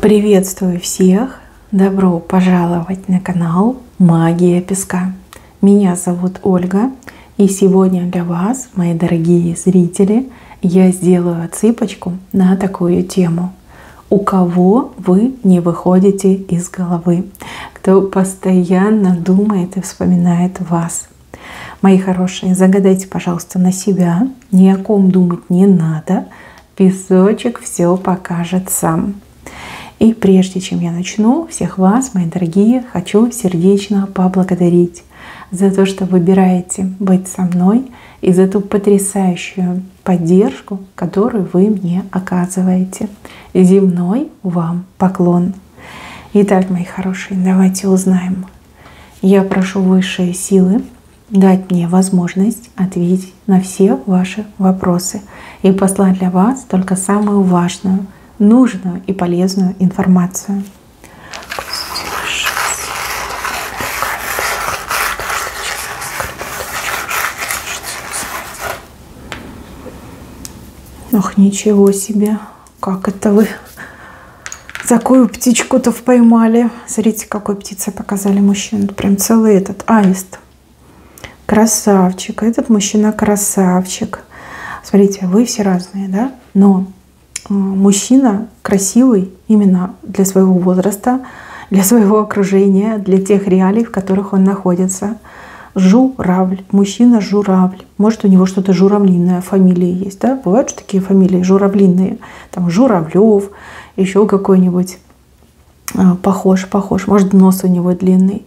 Приветствую всех! Добро пожаловать на канал Магия Песка. Меня зовут Ольга, и сегодня для вас, мои дорогие зрители, я сделаю отсыпочку на такую тему. У кого вы не выходите из головы? Кто постоянно думает и вспоминает вас? Мои хорошие, загадайте, пожалуйста, на себя. Ни о ком думать не надо. Песочек все покажет сам. И прежде чем я начну, всех вас, мои дорогие, хочу сердечно поблагодарить за то, что выбираете быть со мной и за ту потрясающую поддержку, которую вы мне оказываете. Земной вам поклон. Итак, мои хорошие, давайте узнаем. Я прошу высшие силы дать мне возможность ответить на все ваши вопросы и послать для вас только самую важную, нужную и полезную информацию. Ох, ничего себе! Как это вы такую птичку-то поймали? Смотрите, какой птицей показали мужчину. Прям целый этот аист. Красавчик. Этот мужчина красавчик. Смотрите, вы все разные, да? Но мужчина красивый именно для своего возраста, для своего окружения, для тех реалий, в которых он находится. Журавль. Мужчина журавль. Может, у него что-то журавлиная фамилия есть, да? Бывают же такие фамилии журавлиные. Там Журавлев, еще какой-нибудь похож. Может, нос у него длинный.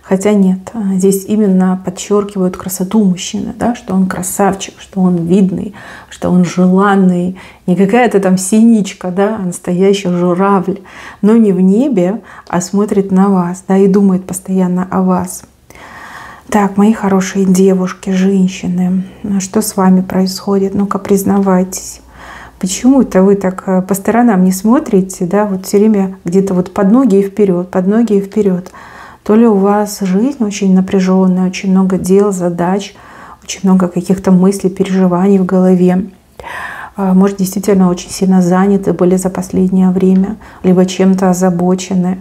Хотя нет, здесь именно подчеркивают красоту мужчины, да, что он красавчик, что он видный, что он желанный. Не какая-то там синичка, да, а настоящий журавль. Но не в небе, а смотрит на вас, да, и думает постоянно о вас. Так, мои хорошие девушки, женщины, что с вами происходит? Ну-ка, признавайтесь. Почему-то вы так по сторонам не смотрите, да, вот все время где-то вот под ноги и вперед, под ноги и вперед. То ли у вас жизнь очень напряженная, очень много дел, задач, очень много каких-то мыслей, переживаний в голове. Может, действительно очень сильно заняты были за последнее время, либо чем-то озабочены.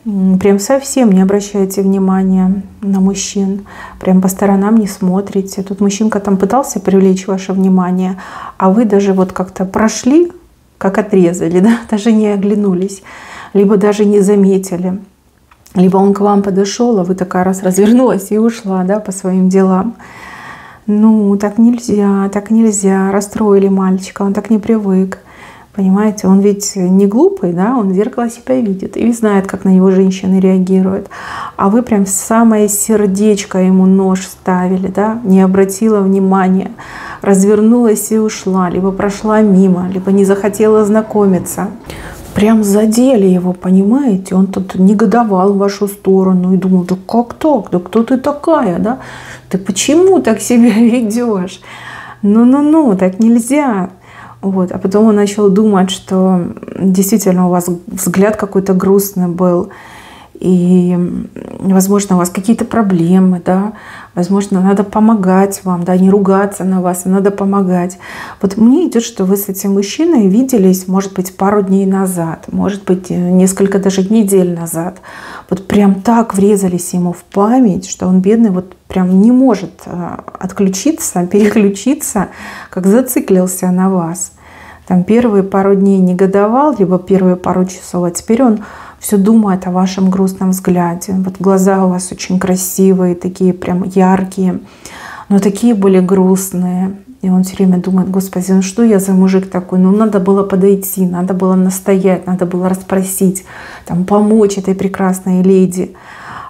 Прям совсем не обращайте внимания на мужчин, прям по сторонам не смотрите. Тут мужчинка там пытался привлечь ваше внимание, а вы даже вот как-то прошли, как отрезали, да? Даже не оглянулись, либо даже не заметили. Либо он к вам подошел, а вы такая раз развернулась и ушла, да, по своим делам. Ну, так нельзя. Расстроили мальчика, он так не привык. Понимаете, он ведь не глупый, да, он в зеркало себя видит и знает, как на него женщины реагируют. А вы прям в самое сердечко ему нож ставили, да, не обратила внимания, развернулась и ушла, либо прошла мимо, либо не захотела знакомиться. Прям задели его, понимаете? Он тут негодовал в вашу сторону и думал, да как так? Да кто ты такая, да? Ты почему так себя ведешь? Ну, так нельзя. Вот. А потом он начал думать, что действительно у вас взгляд какой-то грустный был. И, возможно, у вас какие-то проблемы, да, возможно, надо помогать вам, да, не ругаться на вас, а надо помогать. Вот мне идет, что вы с этим мужчиной виделись, может быть, пару дней назад, может быть, несколько даже недель назад. Вот прям так врезались ему в память, что он, бедный, вот прям не может отключиться, переключиться, как зациклился на вас. Там первые пару дней негодовал, либо первые пару часов, а теперь он все думает о вашем грустном взгляде. Вот глаза у вас очень красивые, такие прям яркие, но такие были грустные. И он все время думает, господи, ну что я за мужик такой? Ну надо было подойти, надо было настоять, надо было расспросить, там, помочь этой прекрасной леди.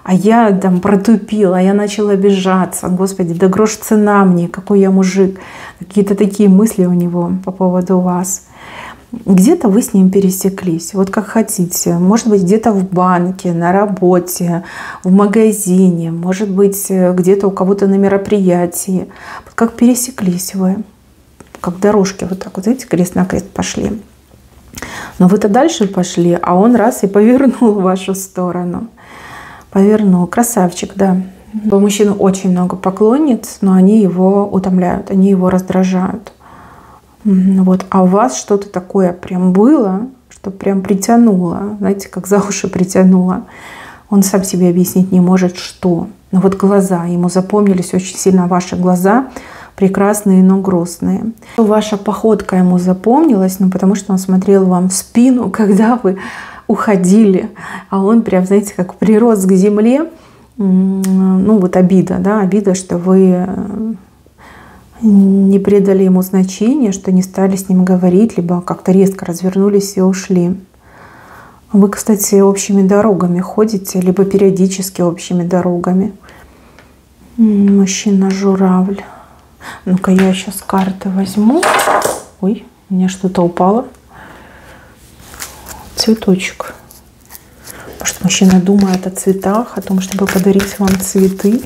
А я там протупила, я начала обижаться. Господи, да грош цена мне, какой я мужик. Какие-то такие мысли у него по поводу вас. Где-то вы с ним пересеклись, вот как хотите. Может быть, где-то в банке, на работе, в магазине, может быть, где-то у кого-то на мероприятии. Вот как пересеклись вы, как дорожки вот так вот, видите, крест-накрест пошли. Но вы-то дальше пошли, а он раз и повернул в вашу сторону. Повернул. Красавчик, да. У мужчины очень много поклонниц, но они его утомляют, они его раздражают. Вот. А у вас что-то такое прям было, что что прям притянуло, знаете, как за уши притянуло. Он сам себе объяснить не может, что. Но вот глаза, ему запомнились очень сильно ваши глаза, прекрасные, но грустные. Ваша походка ему запомнилась, ну, потому что он смотрел вам в спину, когда вы уходили, а он прям, знаете, как прирос к земле. Ну, вот обида, да, обида, что вы не придали ему значения, что не стали с ним говорить, либо как-то резко развернулись и ушли. Вы, кстати, общими дорогами ходите, либо периодически общими дорогами. Мужчина-журавль. Ну-ка, я сейчас карты возьму. Ой, у меня что-то упало. Цветочек. Может, мужчина думает о цветах, о том, чтобы подарить вам цветы.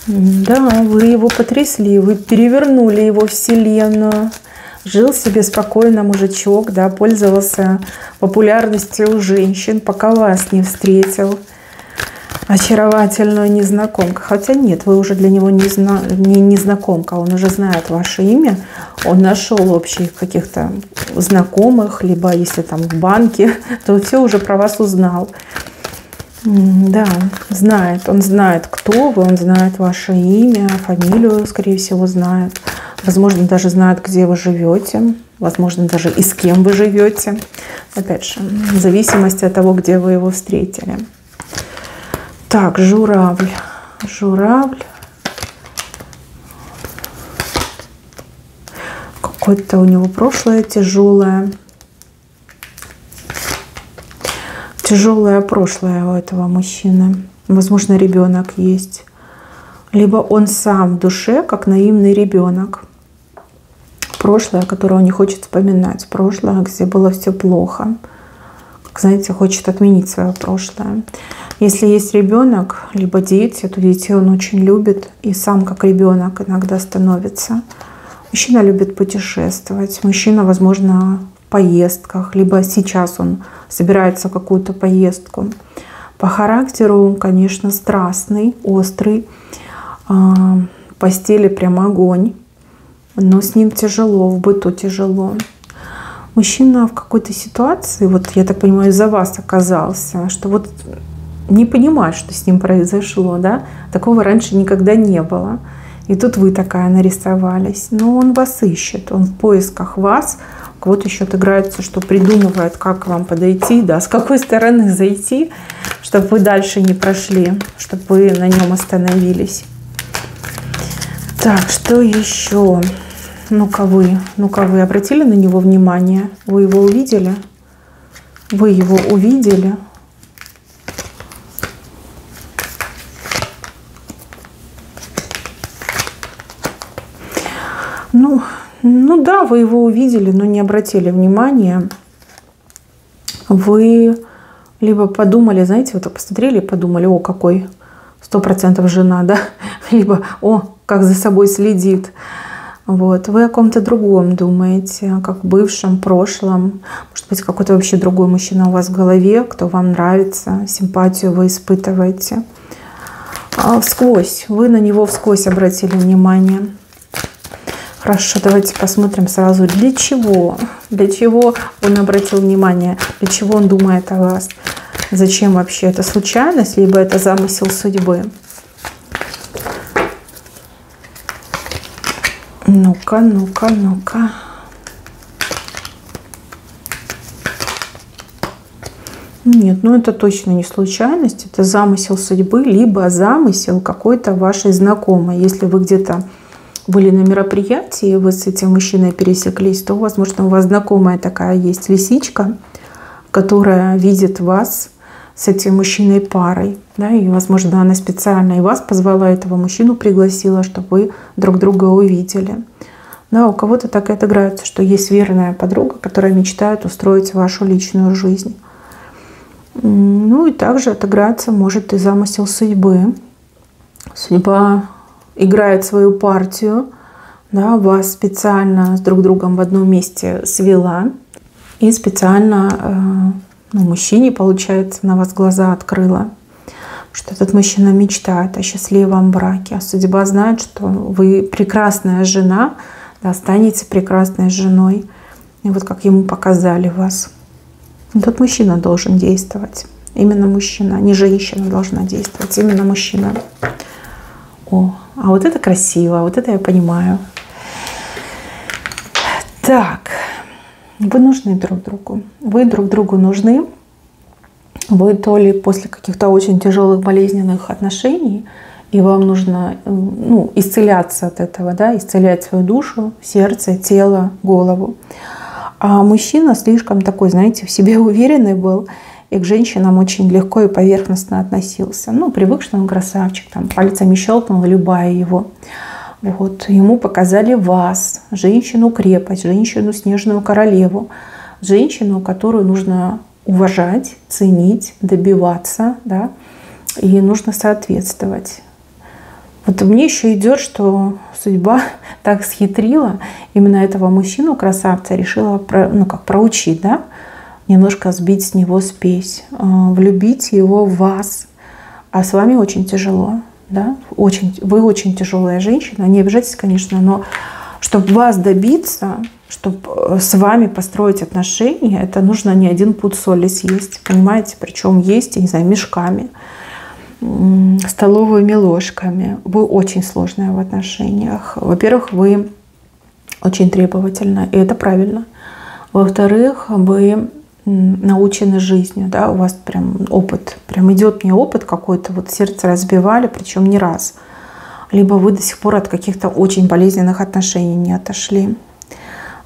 Да, вы его потрясли, вы перевернули его вселенную. Жил себе спокойно мужичок, да, пользовался популярностью у женщин, пока вас не встретил. Очаровательную незнакомку. Хотя нет, вы уже для него не незнакомка, он уже знает ваше имя. Он нашел общих каких-то знакомых, либо если там в банке, то все уже про вас узнал. Да, знает. Он знает, кто вы, он знает ваше имя, фамилию, скорее всего, знает. Возможно, даже знает, где вы живете. Возможно, даже и с кем вы живете. Опять же, в зависимости от того, где вы его встретили. Так, журавль. Журавль. Какое-то у него прошлое тяжелое. Тяжелое прошлое у этого мужчины. Возможно, ребенок есть. Либо он сам в душе, как наивный ребенок. Прошлое, которое он не хочет вспоминать. Прошлое, где было все плохо. Как, знаете, хочет отменить свое прошлое. Если есть ребенок, либо дети, то детей он очень любит. И сам как ребенок иногда становится. Мужчина любит путешествовать. Мужчина, возможно, в поездках. Либо сейчас он собирается в какую-то поездку. По характеру, конечно, страстный, острый. В постели прям огонь. Но с ним тяжело, в быту тяжело. Мужчина в какой-то ситуации, вот я так понимаю, из-за вас оказался, что вот не понимает, что с ним произошло, да? Такого раньше никогда не было. И тут вы такая нарисовались. Но он вас ищет, он в поисках вас. У кого-то еще отыграется, что придумывает, как к вам подойти, да, с какой стороны зайти, чтобы вы дальше не прошли, чтобы вы на нем остановились. Так, что еще? Ну-ка вы обратили на него внимание? Вы его увидели? Вы его увидели? Ну да, вы его увидели, но не обратили внимания. Вы либо подумали, знаете, вот посмотрели и подумали, о, какой 100% жена, да? Либо, о, как за собой следит. Вот. Вы о ком-то другом думаете, как в бывшем, прошлом. Может быть, какой-то вообще другой мужчина у вас в голове, кто вам нравится, симпатию вы испытываете. Всквозь, вы на него всквозь обратили внимание. Хорошо, давайте посмотрим сразу, для чего он обратил внимание, для чего он думает о вас. Зачем вообще? Это случайность, либо это замысел судьбы? Ну-ка. Нет, ну это точно не случайность, это замысел судьбы, либо замысел какой-то вашей знакомой. Если вы где-то были на мероприятии, вы с этим мужчиной пересеклись, то, возможно, у вас знакомая такая есть лисичка, которая видит вас с этим мужчиной парой. Да, и, возможно, она специально и вас позвала, этого мужчину пригласила, чтобы вы друг друга увидели. Да, у кого-то так и отыграется, что есть верная подруга, которая мечтает устроить вашу личную жизнь. Ну и также отыграться может и замысел судьбы. Судьба играет свою партию, да, вас специально с друг другом в одном месте свела и специально мужчине, получается, на вас глаза открыла, что этот мужчина мечтает о счастливом браке, а судьба знает, что вы прекрасная жена, да, станете прекрасной женой. И вот как ему показали вас. Тут мужчина должен действовать. Именно мужчина, не женщина должна действовать. Именно мужчина. О, а вот это красиво, вот это я понимаю. Так, вы нужны друг другу. Вы друг другу нужны. Вы то ли после каких-то очень тяжелых болезненных отношений, и вам нужно исцеляться от этого, да, исцелять свою душу, сердце, тело, голову. А мужчина слишком такой, знаете, в себе уверенный был, и к женщинам очень легко и поверхностно относился. Ну, привык, что он красавчик, там пальцами щелкнул, любая его. Вот. Ему показали вас, женщину-крепость, женщину-снежную королеву, женщину, которую нужно уважать, ценить, добиваться, да, и нужно соответствовать. Вот мне еще идет, что судьба так схитрила, именно этого мужчину-красавца решила проучить, да, немножко сбить с него спесь, влюбить его в вас. А с вами очень тяжело, да, вы очень тяжелая женщина, не обижайтесь, конечно, но чтобы вас добиться, чтобы с вами построить отношения, это нужно не один пуд соли съесть, понимаете, причем есть, я не знаю, мешками, столовыми ложками. Вы очень сложная в отношениях. Во-первых, вы очень требовательна, и это правильно. Во-вторых, вы научены жизнью, да, у вас прям опыт, прям идет мне опыт какой-то, вот сердце разбивали, причем не раз. Либо вы до сих пор от каких-то очень болезненных отношений не отошли.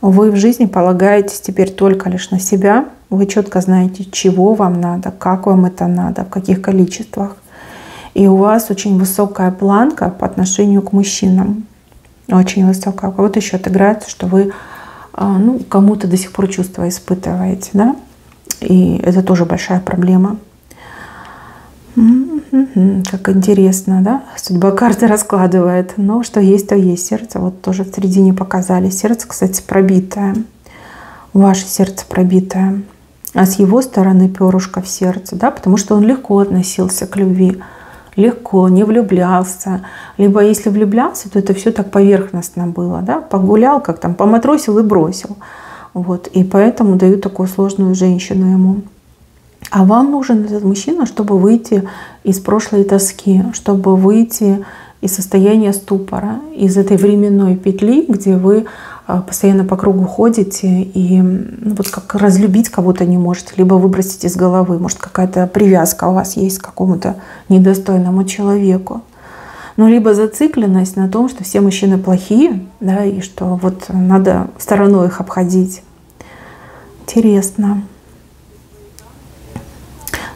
Вы в жизни полагаетесь теперь только лишь на себя. Вы четко знаете, чего вам надо, как вам это надо, в каких количествах. И у вас очень высокая планка по отношению к мужчинам. Очень высокая. У кого-то еще отыграется, что вы кому-то до сих пор чувства испытываете, да? И это тоже большая проблема. Как интересно, да? Судьба карты раскладывает. Но что есть, то есть. Сердце вот тоже в середине показали. Сердце, кстати, пробитое. Ваше сердце пробитое. А с его стороны перышко в сердце, да? Потому что он легко относился к любви. Легко, не влюблялся. Либо если влюблялся, то это все так поверхностно было, да? Погулял, как там, поматросил и бросил. Вот. И поэтому дают такую сложную женщину ему. А вам нужен этот мужчина, чтобы выйти из прошлой тоски, чтобы выйти из состояния ступора, из этой временной петли, где вы постоянно по кругу ходите и вот как разлюбить кого-то не можете, либо выбросить из головы. Может, какая-то привязка у вас есть к какому-то недостойному человеку. Ну, либо зацикленность на том, что все мужчины плохие, да, и что вот надо стороной их обходить. Интересно.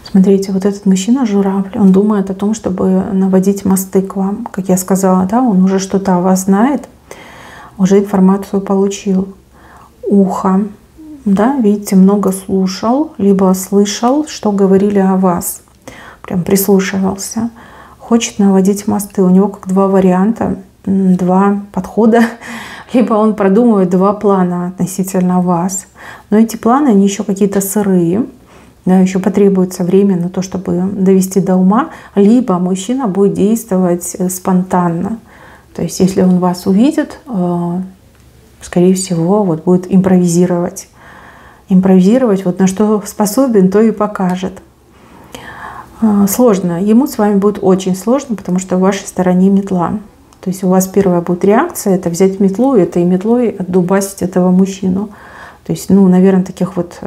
Смотрите, вот этот мужчина-журавль, он думает о том, чтобы наводить мосты к вам. Как я сказала, да, он уже что-то о вас знает, уже информацию получил. Ухо, да, видите, много слушал, либо слышал, что говорили о вас. Прям прислушивался. Хочет наводить мосты. У него как два варианта, два подхода. Либо он продумывает два плана относительно вас. Но эти планы, они еще какие-то сырые. Да, еще потребуется время на то, чтобы довести до ума. Либо мужчина будет действовать спонтанно. То есть, если он вас увидит, скорее всего, вот будет импровизировать. Импровизировать, вот на что способен, то и покажет. Сложно. Ему с вами будет очень сложно, потому что в вашей стороне метла. То есть у вас первая будет реакция — это взять метлу и этой метлой отдубасить этого мужчину. То есть, наверное, таких вот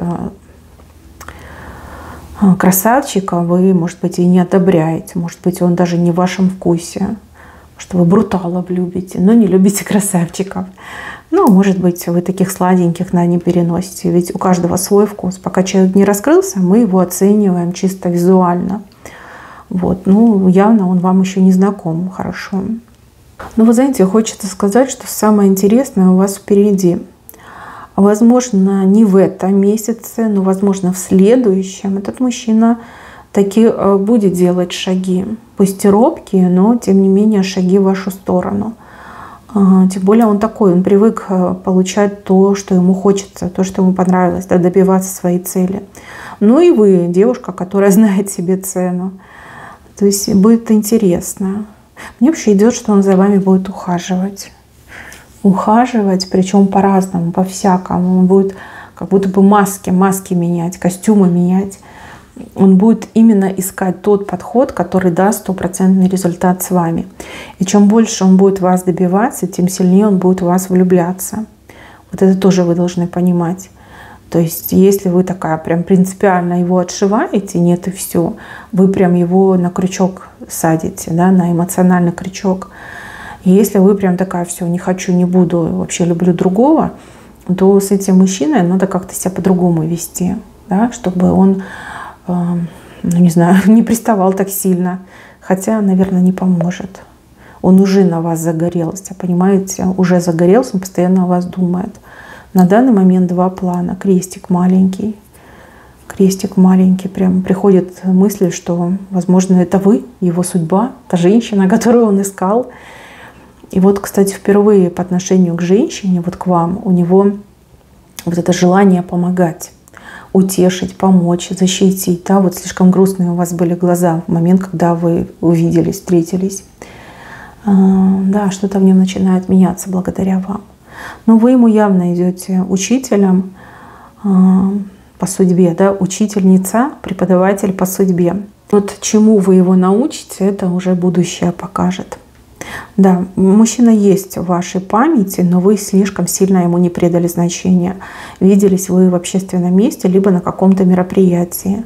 красавчика вы, может быть, и не одобряете. Может быть, он даже не в вашем вкусе. Что вы бруталов любите, но не любите красавчиков. Может быть, вы таких сладеньких не переносите. Ведь у каждого свой вкус. Пока человек не раскрылся, мы его оцениваем чисто визуально. Вот. Явно он вам еще не знаком хорошо. Но вы знаете, хочется сказать, что самое интересное у вас впереди. Возможно, не в этом месяце, но, возможно, в следующем этот мужчина таки будет делать шаги. Пусть и робкие, но, тем не менее, шаги в вашу сторону. Тем более он такой, он привык получать то, что ему хочется, то, что ему понравилось, да, добиваться своей цели. И вы, девушка, которая знает себе цену. То есть будет интересно. Мне вообще идет, что он за вами будет ухаживать. ухаживать, причем по-разному, по-всякому. Он будет как будто бы маски менять, костюмы менять. Он будет именно искать тот подход, который даст стопроцентный результат с вами. И чем больше он будет вас добиваться, тем сильнее он будет в вас влюбляться. Вот это тоже вы должны понимать. То есть, если вы такая прям принципиально его отшиваете, нет и все, вы прям его на крючок садите, да, на эмоциональный крючок. И если вы прям такая, все, не хочу, не буду, вообще люблю другого, то с этим мужчиной надо как-то себя по-другому вести, да, чтобы он, ну, не знаю, не приставал так сильно. Хотя, наверное, не поможет. Он уже на вас загорелся, понимаете? Уже загорелся, он постоянно о вас думает. На данный момент два плана. Крестик маленький. Крестик маленький. Прям приходит мысль, что, возможно, это вы, его судьба, та женщина, которую он искал. И вот, кстати, впервые по отношению к женщине, вот к вам, у него вот это желание помогать, утешить, помочь, защитить. Да? Вот слишком грустные у вас были глаза в момент, когда вы увиделись, встретились. Да, что-то в нем начинает меняться благодаря вам. Но вы ему явно идете учителем по судьбе, да? Учительница, преподаватель по судьбе. Вот чему вы его научите, это уже будущее покажет. Да, мужчина есть в вашей памяти, но вы слишком сильно ему не придали значения. Виделись вы в общественном месте, либо на каком-то мероприятии.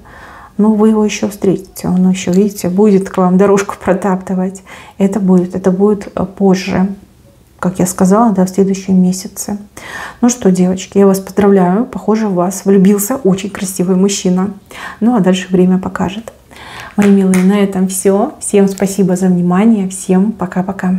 Но вы его еще встретите, он еще, видите, будет к вам дорожку протаптывать. Это будет позже, как я сказала, да, в следующем месяце. Ну что, девочки, я вас поздравляю. Похоже, в вас влюбился очень красивый мужчина. Ну а дальше время покажет. Мои милые, на этом все. Всем спасибо за внимание. Всем пока-пока.